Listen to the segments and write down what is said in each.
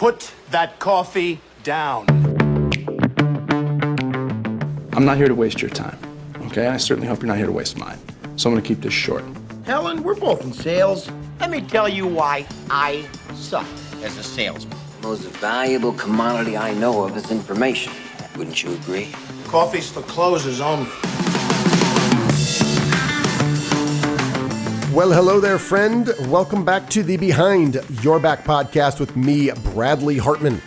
Put that coffee down. I'm not here to waste your time, okay? I certainly hope you're not here to waste mine. So I'm gonna keep this short. Helen, we're both in sales. Let me tell you why I suck as a salesman. Most valuable commodity I know of is information. Wouldn't you agree? Coffee's for closers only. Well, hello there, friend. Welcome back to the Behind Your Back podcast with me, Bradley Hartman,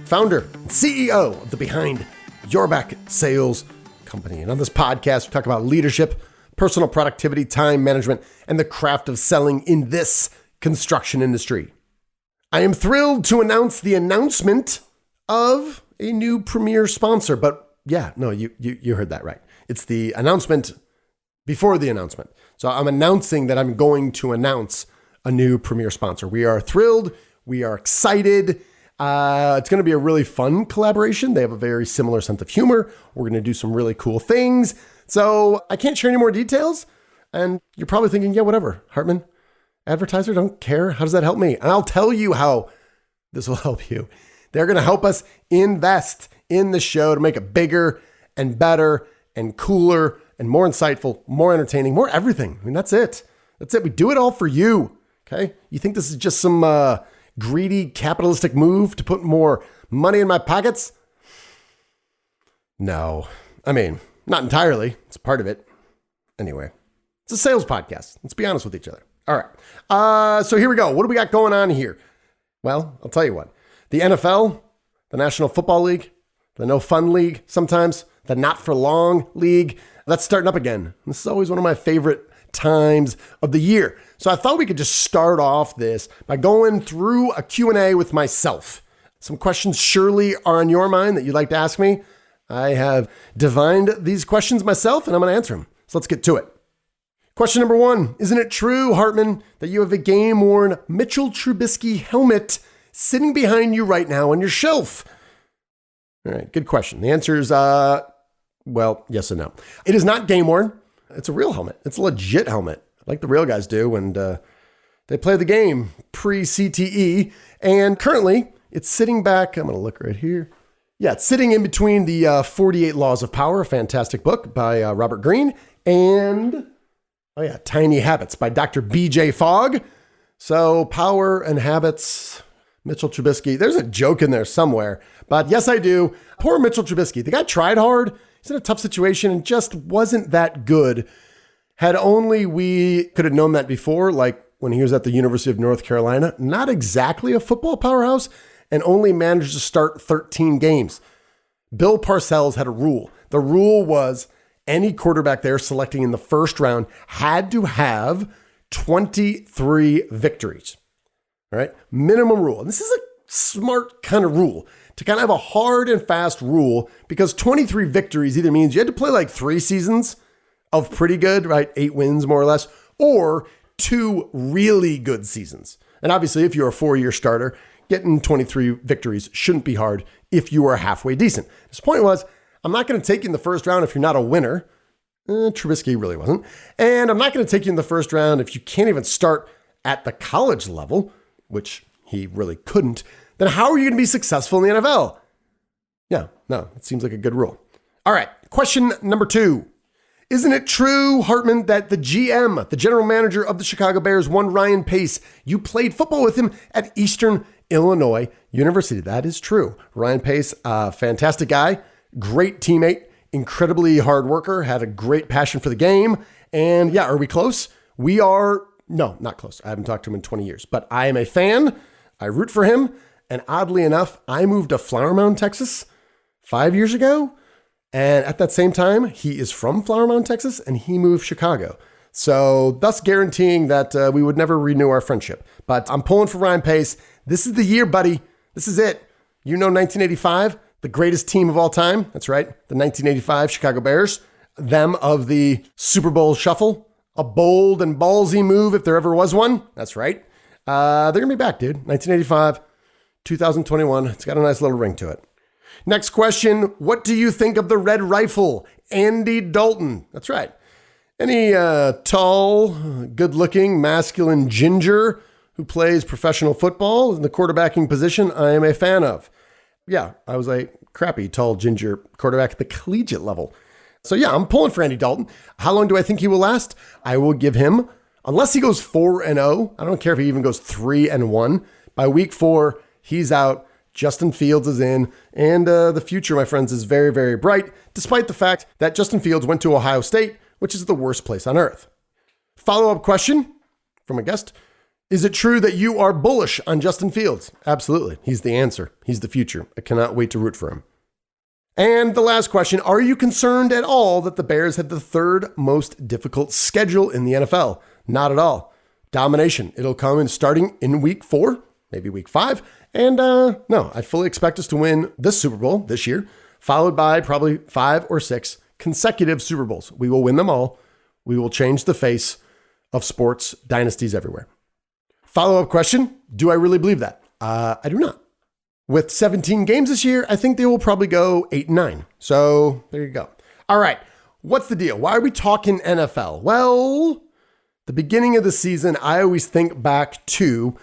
founder and CEO of the Behind Your Back Sales Company. And on this podcast, we talk about leadership, personal productivity, time management, and the craft of selling in this construction industry. I am thrilled to announce the announcement of a new premier sponsor. But yeah, no, you heard that right. It's the announcement before the announcement. So I'm announcing that I'm going to announce a new premier sponsor. We are thrilled. We are excited. It's going to be a really fun collaboration. They have a very similar sense of humor. We're going to do some really cool things. So I can't share any more details. And you're probably thinking, yeah, whatever, Hartman, advertiser, don't care. How does that help me? And I'll tell you how this will help you. They're going to help us invest in the show to make it bigger and better and cooler and more insightful, more entertaining, more everything. I mean, that's it. That's it. We do it all for you. Okay. You think this is just some greedy capitalistic move to put more money in my pockets? No. I mean, not entirely. It's part of it. Anyway, it's a sales podcast. Let's be honest with each other. All right. So here we go. What do we got going on here? Well, I'll tell you what. The NFL, the National Football League, the No Fun League sometimes, the Not For Long League, that's starting up again. This is always one of my favorite times of the year. So I thought we could just start off this by going through a Q&A with myself. Some questions surely are on your mind that you'd like to ask me. I have divined these questions myself and I'm going to answer them. So let's get to it. Question number 1. Isn't it true, Hartman, that you have a game-worn Mitchell Trubisky helmet sitting behind you right now on your shelf? All right, good question. The answer is, well, yes and no. It is not game worn. It's a real helmet. It's a legit helmet, like the real guys do. And they play the game pre-CTE. And currently, it's sitting back. I'm going to look right here. Yeah, it's sitting in between the 48 Laws of Power, a fantastic book by Robert Greene, and, Tiny Habits by Dr. B.J. Fogg. So power and habits, Mitchell Trubisky. There's a joke in there somewhere. But yes, I do. Poor Mitchell Trubisky. The guy tried hard. He's in a tough situation and just wasn't that good. Had only we could have known that before, like when he was at the University of North Carolina, not exactly a football powerhouse, and only managed to start 13 games. Bill Parcells had a rule. The rule was any quarterback they're selecting in the first round had to have 23 victories. All right, minimum rule. And this is a smart kind of rule to kind of have a hard and fast rule, because 23 victories either means you had to play like 3 seasons of pretty good, right? 8 wins more or less, or 2 really good seasons. And obviously if you're a 4-year starter, getting 23 victories shouldn't be hard if you are halfway decent. His point was, I'm not going to take you in the first round if you're not a winner. Trubisky really wasn't. And I'm not going to take you in the first round if you can't even start at the college level, which he really couldn't. Then how are you going to be successful in the NFL? Yeah, no, it seems like a good rule. All right, question number 2. Isn't it true, Hartman, that the GM, the general manager of the Chicago Bears, one Ryan Pace, you played football with him at Eastern Illinois University? That is true. Ryan Pace, fantastic guy, great teammate, incredibly hard worker, had a great passion for the game. And yeah, are we close? We are, no, not close. I haven't talked to him in 20 years, but I am a fan. I root for him. And oddly enough, I moved to Flower Mound, Texas 5 years ago. And at that same time, he is from Flower Mound, Texas, and he moved Chicago. So thus guaranteeing that we would never renew our friendship. But I'm pulling for Ryan Pace. This is the year, buddy. This is it. You know 1985, the greatest team of all time. That's right. The 1985 Chicago Bears. Them of the Super Bowl shuffle. A bold and ballsy move if there ever was one. That's right. They're going to be back, dude. 1985. 2021. It's got a nice little ring to it. Next question. What do you think of the Red Rifle, Andy Dalton? That's right. Any tall, good-looking, masculine ginger who plays professional football in the quarterbacking position I am a fan of. Yeah, I was a crappy, tall, ginger quarterback at the collegiate level. So yeah, I'm pulling for Andy Dalton. How long do I think he will last? I will give him, unless he goes 4-0, I don't care if he even goes 3-1. By week 4, he's out. Justin Fields is in. And the future, my friends, is very, very bright, despite the fact that Justin Fields went to Ohio State, which is the worst place on earth. Follow-up question from a guest. Is it true that you are bullish on Justin Fields? Absolutely. He's the answer. He's the future. I cannot wait to root for him. And the last question, are you concerned at all that the Bears had the third most difficult schedule in the NFL? Not at all. Domination. It'll come in starting in week 4, maybe week 5. And no, I fully expect us to win this Super Bowl this year, followed by probably 5 or 6 consecutive Super Bowls. We will win them all. We will change the face of sports dynasties everywhere. Follow-up question, do I really believe that? I do not. With 17 games this year, I think they will probably go 8-9. So there you go. All right, what's the deal? Why are we talking NFL? Well, the beginning of the season, I always think back to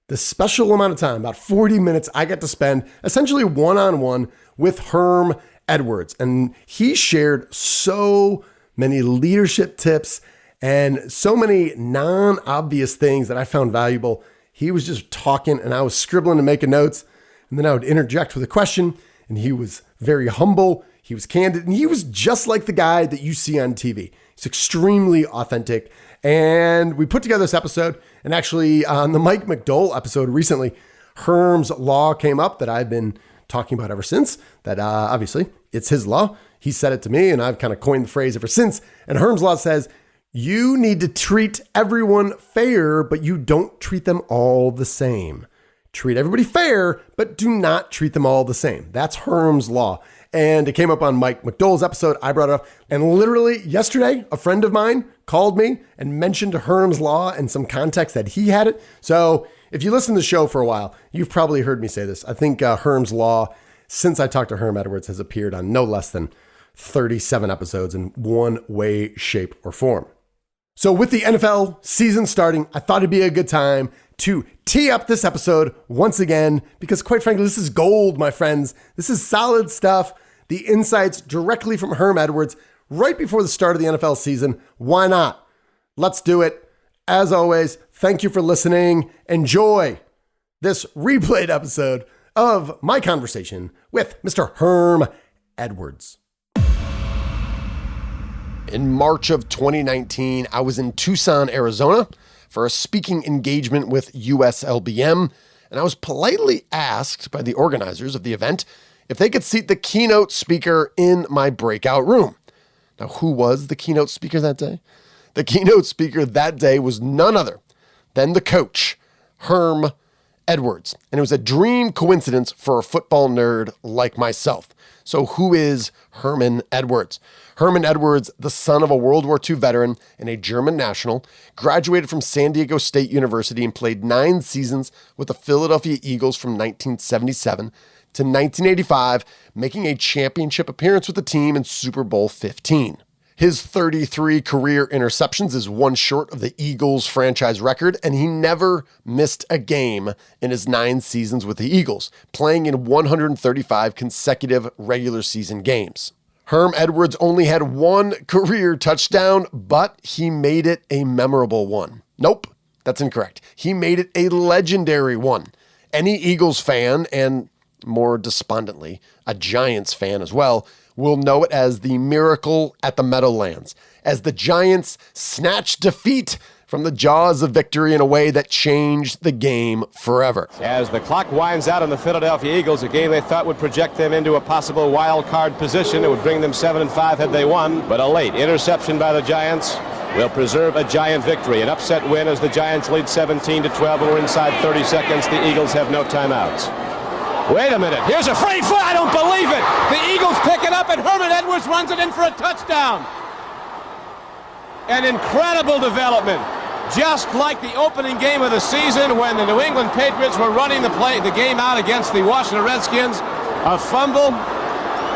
the special amount of time, about 40 minutes I got to spend essentially one-on-one with Herm Edwards. And he shared so many leadership tips and so many non-obvious things that I found valuable. He was just talking and I was scribbling and making notes. And then I would interject with a question, and he was very humble. He was candid, and he was just like the guy that you see on TV. He's extremely authentic. And we put together this episode, and actually on the Mike McDole episode recently, Herm's Law came up that I've been talking about ever since. That obviously it's his law. He said it to me, and I've kind of coined the phrase ever since. And Herm's Law says, you need to treat everyone fair, but you don't treat them all the same. Treat everybody fair, but do not treat them all the same. That's Herm's Law. And it came up on Mike McDole's episode. I brought it up. And literally yesterday, a friend of mine called me and mentioned Herm's Law and some context that he had it. So if you listen to the show for a while, you've probably heard me say this. I think Herm's Law, since I talked to Herm Edwards, has appeared on no less than 37 episodes in one way, shape, or form. So with the NFL season starting, I thought it'd be a good time to tee up this episode once again, because quite frankly, this is gold, my friends. This is solid stuff. The insights directly from Herm Edwards right before the start of the NFL season. Why not? Let's do it. As always, thank you for listening. Enjoy this replayed episode of my conversation with Mr. Herm Edwards. In March of 2019, I was in Tucson, Arizona for a speaking engagement with USLBM, and I was politely asked by the organizers of the event if they could seat the keynote speaker in my breakout room. Now, who was the keynote speaker that day? The keynote speaker that day was none other than the coach, Herm Edwards. And it was a dream coincidence for a football nerd like myself. So who is Herman Edwards? Herman Edwards, the son of a World War II veteran and a German national, graduated from San Diego State University and played 9 seasons with the Philadelphia Eagles from 1977 to 1985, making a championship appearance with the team in Super Bowl 15. His 33 career interceptions is one short of the Eagles franchise record, and he never missed a game in his 9 seasons with the Eagles, playing in 135 consecutive regular season games. Herm Edwards only had 1 career touchdown, but he made it a memorable one. Nope, that's incorrect. He made it a legendary one. Any Eagles fan, and more despondently, a Giants fan as well, will know it as the Miracle at the Meadowlands, as the Giants snatched defeat from the jaws of victory in a way that changed the game forever. As the clock winds out on the Philadelphia Eagles, a game they thought would project them into a possible wild card position. It would bring them 7-5 had they won, but a late interception by the Giants will preserve a Giant victory. An upset win as the Giants lead 17-12, and we're inside 30 seconds. The Eagles have no timeouts. Wait a minute, here's a free foot, I don't believe it! The Eagles pick it up and Herman Edwards runs it in for a touchdown. An incredible development. Just like the opening game of the season when the New England Patriots were running the game out against the Washington Redskins. A fumble.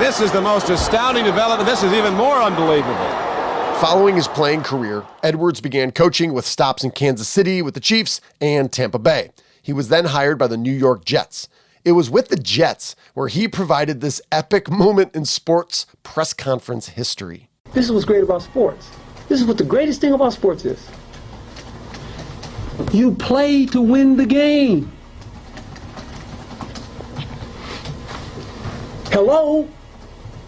This is the most astounding development. This is even more unbelievable. Following his playing career, Edwards began coaching with stops in Kansas City with the Chiefs and Tampa Bay. He was then hired by the New York Jets. It was with the Jets where he provided this epic moment in sports press conference history. This is what's great about sports. This is what the greatest thing about sports is. You play to win the game. Hello?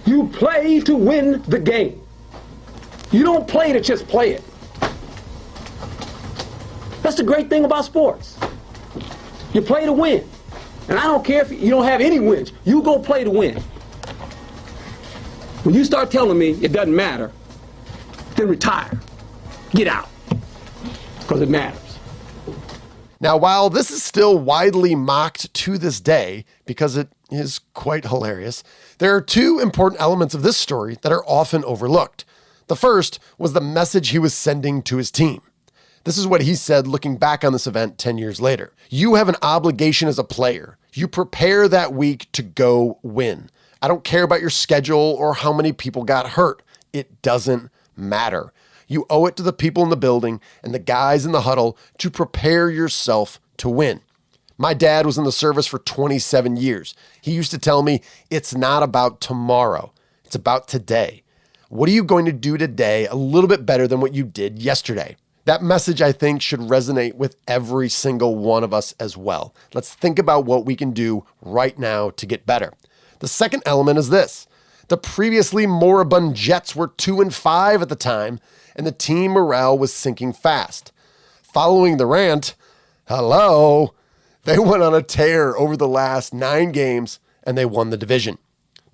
You play to win the game. You don't play to just play it. That's the great thing about sports. You play to win. And I don't care if you don't have any wins. You go play to win. When you start telling me it doesn't matter, then retire. Get out. Because it matters. Now, while this is still widely mocked to this day, because it is quite hilarious, there are two important elements of this story that are often overlooked. The first was the message he was sending to his team. This is what he said looking back on this event 10 years later. You have an obligation as a player. You prepare that week to go win. I don't care about your schedule or how many people got hurt. It doesn't matter. You owe it to the people in the building and the guys in the huddle to prepare yourself to win. My dad was in the service for 27 years. He used to tell me, it's not about tomorrow. It's about today. What are you going to do today a little bit better than what you did yesterday? That message, I think, should resonate with every single one of us as well. Let's think about what we can do right now to get better. The second element is this. The previously moribund Jets were 2-5 at the time, and the team morale was sinking fast. Following the rant, they went on a tear over the last 9 games, and they won the division.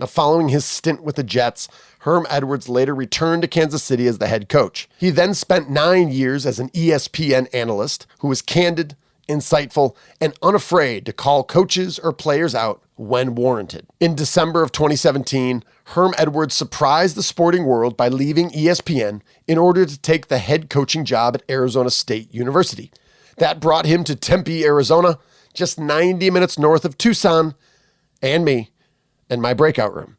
Now, following his stint with the Jets, Herm Edwards later returned to Kansas City as the head coach. He then spent 9 years as an ESPN analyst who was candid, insightful, and unafraid to call coaches or players out when warranted. In December of 2017, Herm Edwards surprised the sporting world by leaving ESPN in order to take the head coaching job at Arizona State University. That brought him to Tempe, Arizona, just 90 minutes north of Tucson, and me, and my breakout room.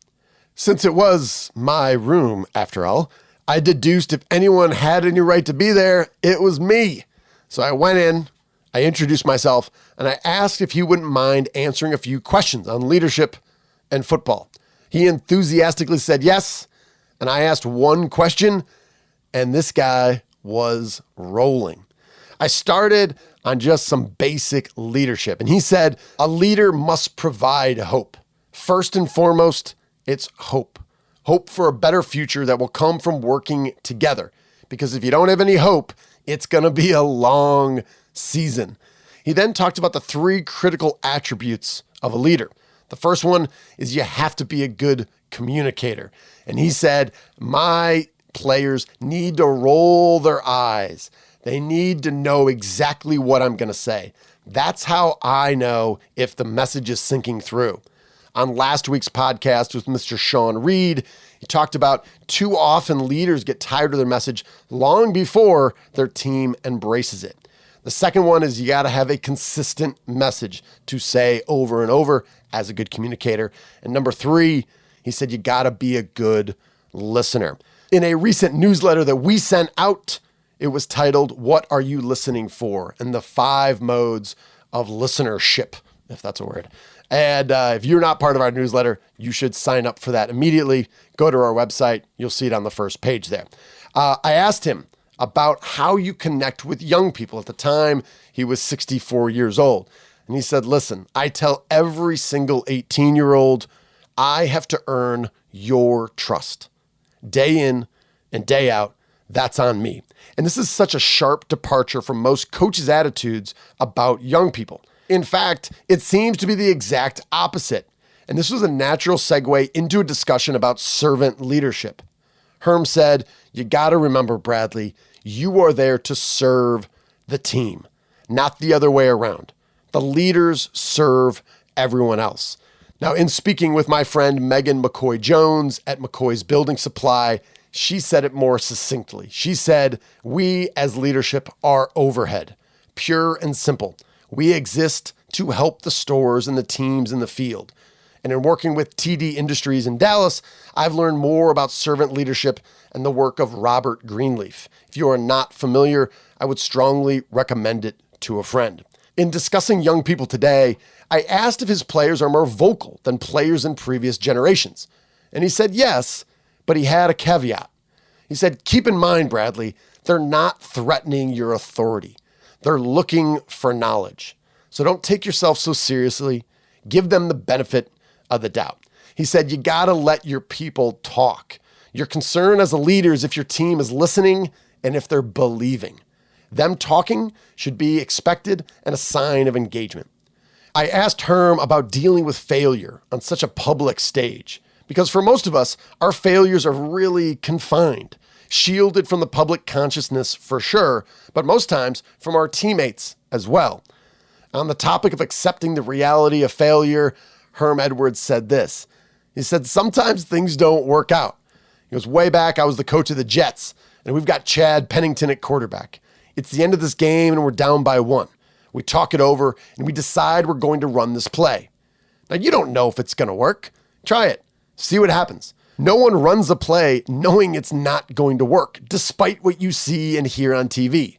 Since it was my room, after all, I deduced if anyone had any right to be there, it was me. So I went in, I introduced myself, and I asked if he wouldn't mind answering a few questions on leadership and football. He enthusiastically said yes, and I asked one question, and this guy was rolling. I started on just some basic leadership, and he said, a leader must provide hope. First and foremost, it's hope. Hope for a better future that will come from working together. Because if you don't have any hope, it's going to be a long season. He then talked about the 3 critical attributes of a leader. The first one is you have to be a good communicator. And he said, my players need to roll their eyes. They need to know exactly what I'm going to say. That's how I know if the message is sinking through. On last week's podcast with Mr. Sean Reed, he talked about too often leaders get tired of their message long before their team embraces it. The second one is you got to have a consistent message to say over and over as a good communicator. And number 3, he said you got to be a good listener. In a recent newsletter that we sent out, it was titled, What Are You Listening For? And the 5 modes of listenership, if that's a word. And if you're not part of our newsletter, you should sign up for that immediately. Go to our website. You'll see it on the first page there. I asked him about how you connect with young people. At the time, he was 64 years old. And he said, listen, I tell every single 18-year-old, I have to earn your trust. Day in and day out, that's on me. And this is such a sharp departure from most coaches' attitudes about young people. In fact, it seems to be the exact opposite. And this was a natural segue into a discussion about servant leadership. Herm said, you got to remember, Bradley, you are there to serve the team, not the other way around. The leaders serve everyone else. Now, in speaking with my friend Megan McCoy Jones at McCoy's Building Supply, she said it more succinctly. She said, we as leadership are overhead, pure and simple. We exist to help the stores and the teams in the field. And in working with TD Industries in Dallas, I've learned more about servant leadership and the work of Robert Greenleaf. If you are not familiar, I would strongly recommend it to a friend. In discussing young people today, I asked if his players are more vocal than players in previous generations. And he said yes, but he had a caveat. He said, keep in mind, Bradley, they're not threatening your authority. They're looking for knowledge. So don't take yourself so seriously. Give them the benefit of the doubt. He said, you gotta let your people talk. Your concern as a leader is if your team is listening and if they're believing. Them talking should be expected and a sign of engagement. I asked Herm about dealing with failure on such a public stage, because for most of us, our failures are really confined, shielded from the public consciousness for sure, but most times from our teammates as well. On the topic of accepting the reality of failure, Herm Edwards said this. He said, sometimes things don't work out. He goes, way back, I was the coach of the Jets, and we've got Chad Pennington at quarterback. It's the end of this game, and we're down by 1. We talk it over, and we decide we're going to run this play. Now, you don't know if it's going to work. Try it. See what happens. No one runs a play knowing it's not going to work, despite what you see and hear on TV.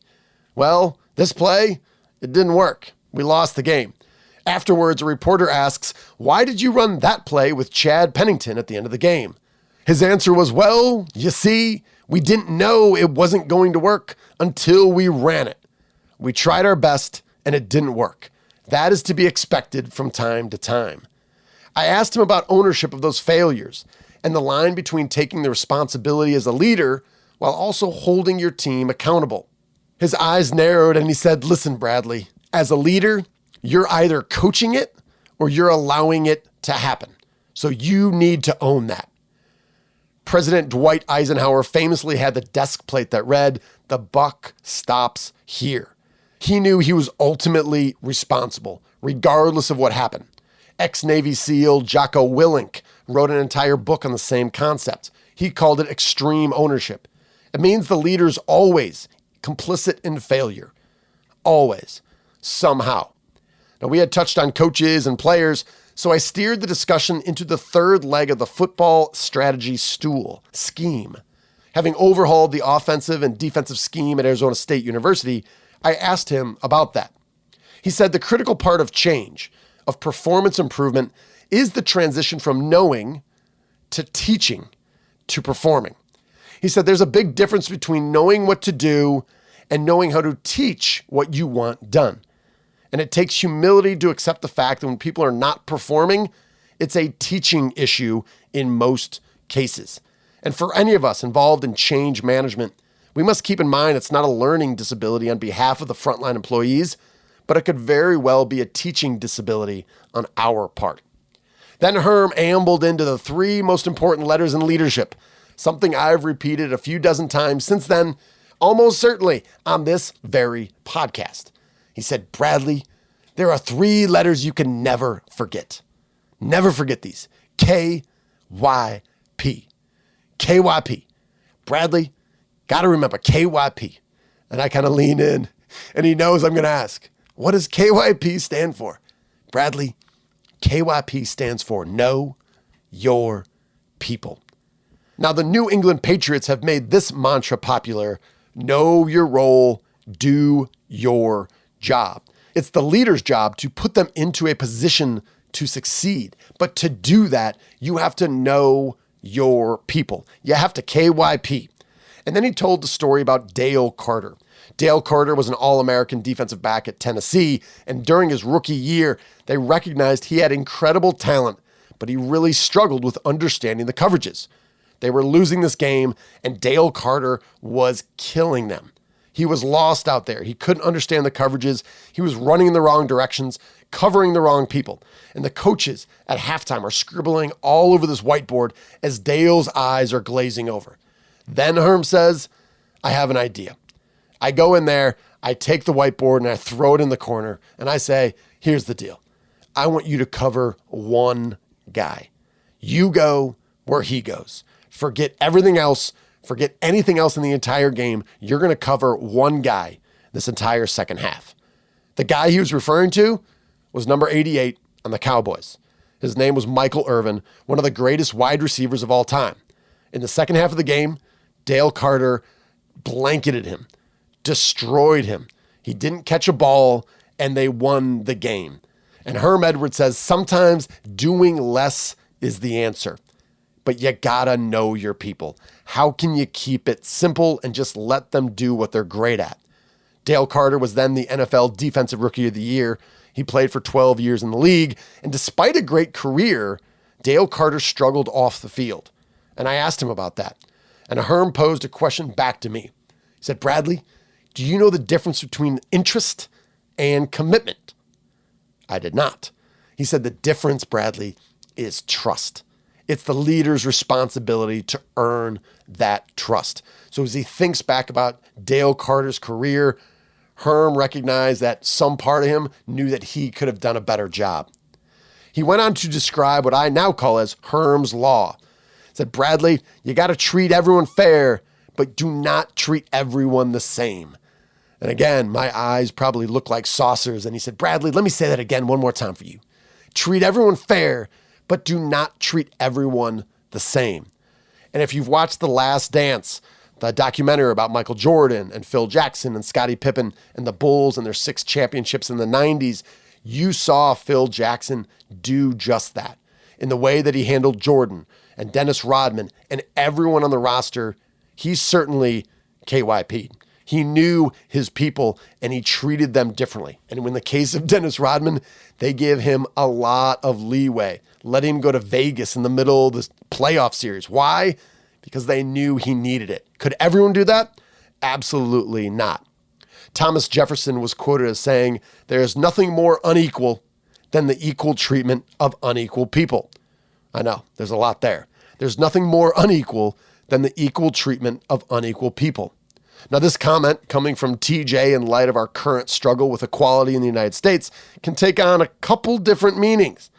Well, this play, it didn't work. We lost the game. Afterwards, a reporter asks, why did you run that play with Chad Pennington at the end of the game? His answer was, well, you see, we didn't know it wasn't going to work until we ran it. We tried our best and it didn't work. That is to be expected from time to time. I asked him about ownership of those failures and the line between taking the responsibility as a leader while also holding your team accountable. His eyes narrowed and he said, listen, Bradley, as a leader, you're either coaching it or you're allowing it to happen. So you need to own that. President Dwight Eisenhower famously had the desk plate that read, "The buck stops here." He knew he was ultimately responsible, regardless of what happened. Ex-Navy SEAL Jocko Willink wrote an entire book on the same concept. He called it extreme ownership. It means the leader's always complicit in failure. Always. Somehow. Now, we had touched on coaches and players, so I steered the discussion into the third leg of the football strategy stool, scheme. Having overhauled the offensive and defensive scheme at Arizona State University, I asked him about that. He said the critical part of change, of performance improvement, is the transition from knowing to teaching to performing. He said there's a big difference between knowing what to do and knowing how to teach what you want done. And it takes humility to accept the fact that when people are not performing, it's a teaching issue in most cases. And for any of us involved in change management, we must keep in mind it's not a learning disability on behalf of the frontline employees, but it could very well be a teaching disability on our part. Then Herm ambled into the 3 most important letters in leadership, something I've repeated a few dozen times since then, almost certainly on this very podcast. He said, Bradley, there are 3 letters you can never forget. Never forget these. K-Y-P. K-Y-P. Bradley, got to remember K-Y-P. And I kind of lean in, and he knows I'm going to ask, what does KYP stand for? Bradley, KYP stands for Know Your People. Now, the New England Patriots have made this mantra popular: know your role, do your job. It's the leader's job to put them into a position to succeed. But to do that, you have to know your people. You have to KYP. And then he told the story about Dale Carter. Dale Carter was an All-American defensive back at Tennessee, and during his rookie year, they recognized he had incredible talent, but he really struggled with understanding the coverages. They were losing this game, and Dale Carter was killing them. He was lost out there. He couldn't understand the coverages. He was running in the wrong directions, covering the wrong people. And the coaches at halftime are scribbling all over this whiteboard as Dale's eyes are glazing over. Then Herm says, I have an idea. I go in there, I take the whiteboard and I throw it in the corner and I say, here's the deal. I want you to cover one guy. You go where he goes. Forget everything else. Forget anything else in the entire game. You're going to cover one guy this entire second half. The guy he was referring to was number 88 on the Cowboys. His name was Michael Irvin, one of the greatest wide receivers of all time. In the second half of the game, Dale Carter blanketed him, destroyed him. He didn't catch a ball, and they won the game. And Herm Edwards says sometimes doing less is the answer, but you gotta know your people. How can you keep it simple and just let them do what they're great at? Dale Carter was then the NFL Defensive Rookie of the Year. He played for 12 years in the league, and despite a great career, Dale Carter struggled off the field. And I asked him about that. And Herm posed a question back to me. He said, Bradley, do you know the difference between interest and commitment? I did not. He said, the difference, Bradley, is trust. It's the leader's responsibility to earn that trust. So as he thinks back about Dale Carter's career, Herm recognized that some part of him knew that he could have done a better job. He went on to describe what I now call as Herm's Law. He said, Bradley, you got to treat everyone fair, but do not treat everyone the same. And again, my eyes probably look like saucers. And he said, Bradley, let me say that again one more time for you. Treat everyone fair, but do not treat everyone the same. And if you've watched The Last Dance, the documentary about Michael Jordan and Phil Jackson and Scottie Pippen and the Bulls and their 6 championships in the 90s, you saw Phil Jackson do just that. In the way that he handled Jordan and Dennis Rodman and everyone on the roster, he's certainly KYP'd. He knew his people and he treated them differently. And in the case of Dennis Rodman, they gave him a lot of leeway. Let him go to Vegas in the middle of this playoff series. Why? Because they knew he needed it. Could everyone do that? Absolutely not. Thomas Jefferson was quoted as saying, there is nothing more unequal than the equal treatment of unequal people. I know, there's a lot there. There's nothing more unequal than the equal treatment of unequal people. Now, this comment coming from TJ in light of our current struggle with equality in the United States can take on a couple different meanings,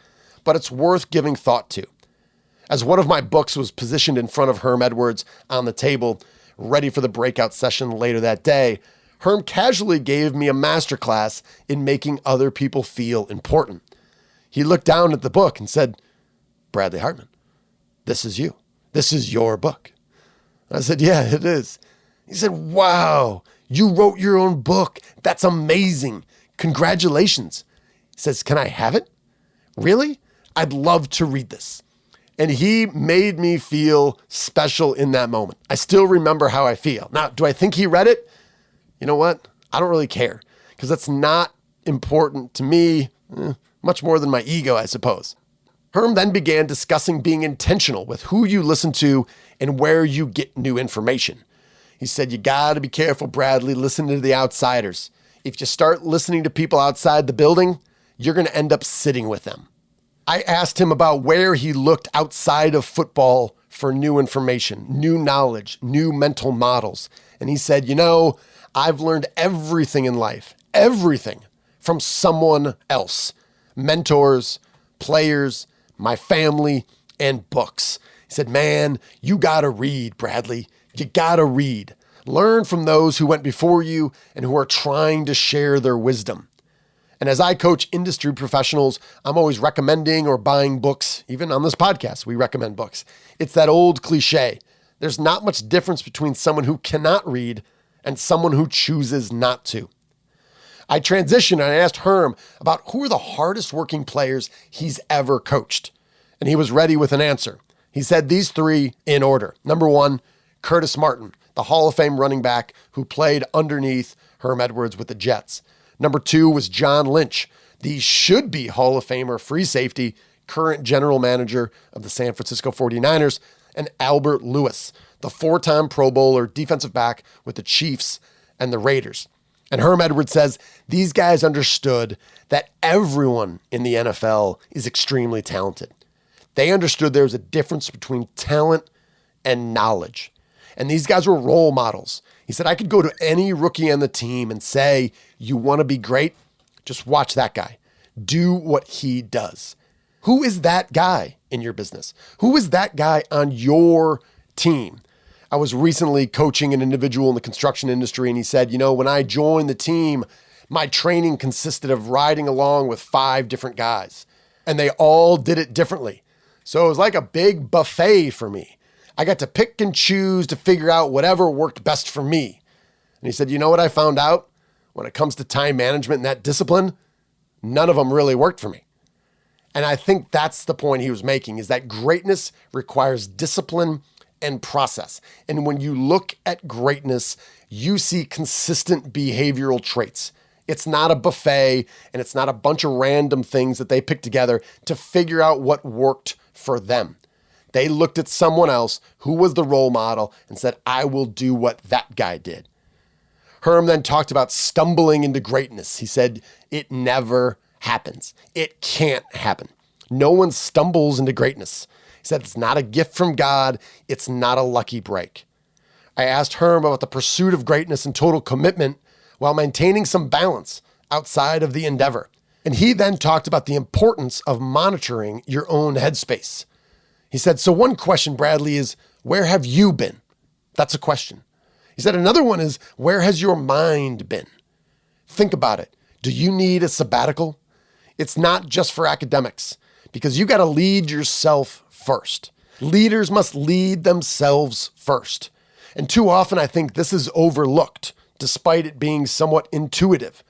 but it's worth giving thought to. As one of my books was positioned in front of Herm Edwards on the table, ready for the breakout session later that day, Herm casually gave me a masterclass in making other people feel important. He looked down at the book and said, Bradley Hartman, this is you. This is your book. I said, yeah, it is. He said, wow, you wrote your own book. That's amazing. Congratulations. He says, can I have it? Really? I'd love to read this. And he made me feel special in that moment. I still remember how I feel. Now, do I think he read it? You know what? I don't really care because that's not important to me, much more than my ego, I suppose. Herm then began discussing being intentional with who you listen to and where you get new information. He said, you got to be careful, Bradley, listening to the outsiders. If you start listening to people outside the building, you're going to end up sitting with them. I asked him about where he looked outside of football for new information, new knowledge, new mental models. And he said, I've learned everything in life, everything from someone else, mentors, players, my family, and books. He said, man, you got to read, Bradley. You gotta read. Learn from those who went before you and who are trying to share their wisdom. And as I coach industry professionals, I'm always recommending or buying books. Even on this podcast, we recommend books. It's that old cliche. There's not much difference between someone who cannot read and someone who chooses not to. I transitioned and I asked Herm about who are the hardest working players he's ever coached. And he was ready with an answer. He said these 3 in order. Number 1, Curtis Martin, the Hall of Fame running back who played underneath Herm Edwards with the Jets. Number 2 was John Lynch, the should-be Hall of Famer free safety, current general manager of the San Francisco 49ers, and Albert Lewis, the 4-time Pro Bowler defensive back with the Chiefs and the Raiders. And Herm Edwards says these guys understood that everyone in the NFL is extremely talented. They understood there was a difference between talent and knowledge. And these guys were role models. He said, I could go to any rookie on the team and say, you want to be great? Just watch that guy. Do what he does. Who is that guy in your business? Who is that guy on your team? I was recently coaching an individual in the construction industry, and he said, when I joined the team, my training consisted of riding along with 5 different guys. and they all did it differently. So it was like a big buffet for me. I got to pick and choose to figure out whatever worked best for me. And he said, you know what I found out? When it comes to time management and that discipline, none of them really worked for me. And I think that's the point he was making, is that greatness requires discipline and process. And when you look at greatness, you see consistent behavioral traits. It's not a buffet, and it's not a bunch of random things that they picked together to figure out what worked for them. They looked at someone else who was the role model and said, I will do what that guy did. Herm then talked about stumbling into greatness. He said, it never happens. It can't happen. No one stumbles into greatness. He said, it's not a gift from God. It's not a lucky break. I asked Herm about the pursuit of greatness and total commitment while maintaining some balance outside of the endeavor. And he then talked about the importance of monitoring your own headspace. He said, so one question, Bradley, is where have you been? That's a question. He said, another one is, where has your mind been? Think about it. Do you need a sabbatical? It's not just for academics, because you got to lead yourself first. Leaders must lead themselves first. And too often, I think this is overlooked, despite it being somewhat intuitive.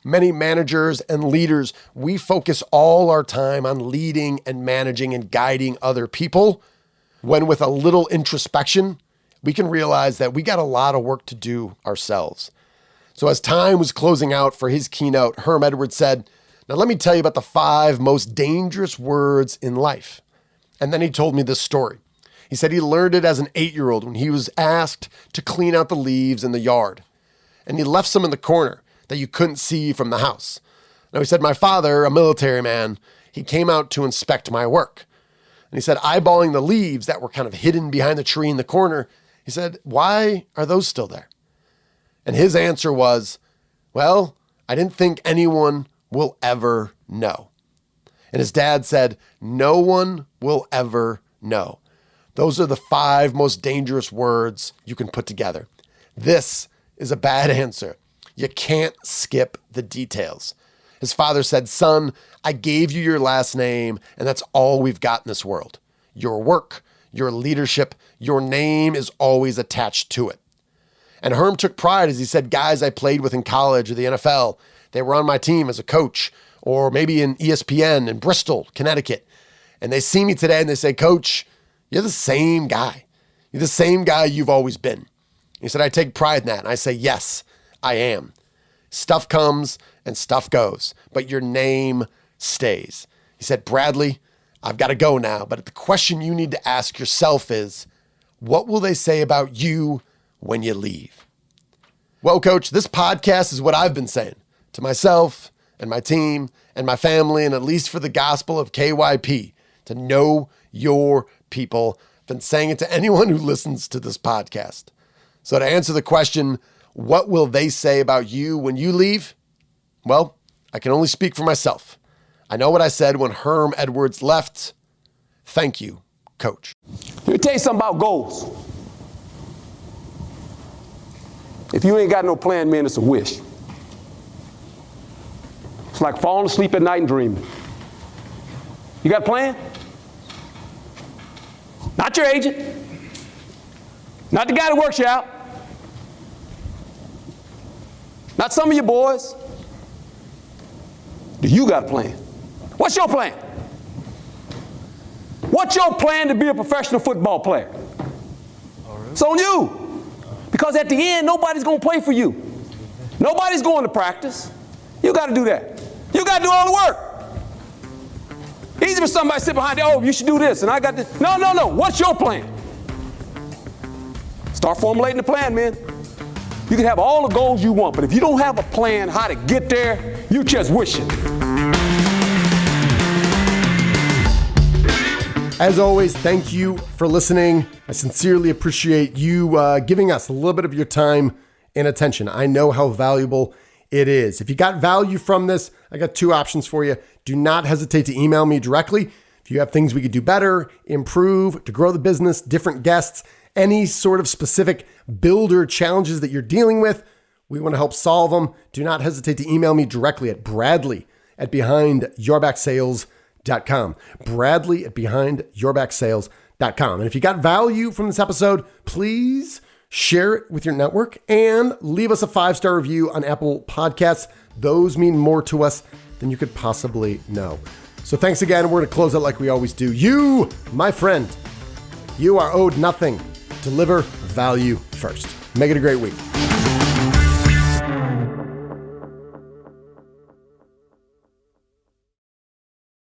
Many managers and leaders, we focus all our time on leading and managing and guiding other people, when with a little introspection, we can realize that we got a lot of work to do ourselves. So as time was closing out for his keynote, Herm Edwards said, now let me tell you about the 5 most dangerous words in life. And then he told me this story. He said he learned it as an 8-year-old when he was asked to clean out the leaves in the yard. And he left some in the corner that you couldn't see from the house. Now he said, my father, a military man, he came out to inspect my work. And he said, eyeballing the leaves that were kind of hidden behind the tree in the corner, he said, why are those still there? And his answer was, well, I didn't think anyone will ever know. And his dad said, no one will ever know. Those are the 5 most dangerous words you can put together. This is a bad answer. You can't skip the details. His father said, son, I gave you your last name, and that's all we've got in this world. Your work, your leadership, your name is always attached to it. And Herm took pride as he said, guys I played with in college or the NFL, they were on my team as a coach, or maybe in ESPN in Bristol, Connecticut. And they see me today and they say, Coach, you're the same guy. You're the same guy you've always been. He said, I take pride in that. And I say, yes, I am. Stuff comes and stuff goes, but your name stays. He said, Bradley, I've got to go now, but the question you need to ask yourself is, what will they say about you when you leave? Well, Coach, this podcast is what I've been saying to myself and my team and my family, and at least for the gospel of KYP, to know your people. I've been saying it to anyone who listens to this podcast. So to answer the question, what will they say about you when you leave? Well, I can only speak for myself. I know what I said when Herm Edwards left. Thank you, Coach. Let me tell you something about goals. If you ain't got no plan, man, it's a wish. It's like falling asleep at night and dreaming. You got a plan? Not your agent. Not the guy that works you out. Not some of your boys. Do you got a plan? What's your plan? What's your plan to be a professional football player? It's on you. Because at the end, nobody's going to play for you. Nobody's going to practice. You got to do that. You got to do all the work. Easy for somebody to sit behind you, oh, you should do this, and I got this. No. What's your plan? Start formulating the plan, man. You can have all the goals you want, but if you don't have a plan how to get there, you just wishing. As always, thank you for listening. I sincerely appreciate you giving us a little bit of your time and attention. I know how valuable it is. If you got value from this, I got 2 options for you. Do not hesitate to email me directly. If you have things we could do better, improve, to grow the business, different guests, any sort of specific builder challenges that you're dealing with, we want to help solve them. Do not hesitate to email me directly at bradley@behindyourbacksales.com. behindyourbacksales.com. Bradley at behindyourbacksales.com. And if you got value from this episode, please share it with your network and leave us a 5-star review on Apple Podcasts. Those mean more to us than you could possibly know. So thanks again. We're going to close it like we always do. You, my friend, you are owed nothing. Deliver value first. Make it a great week.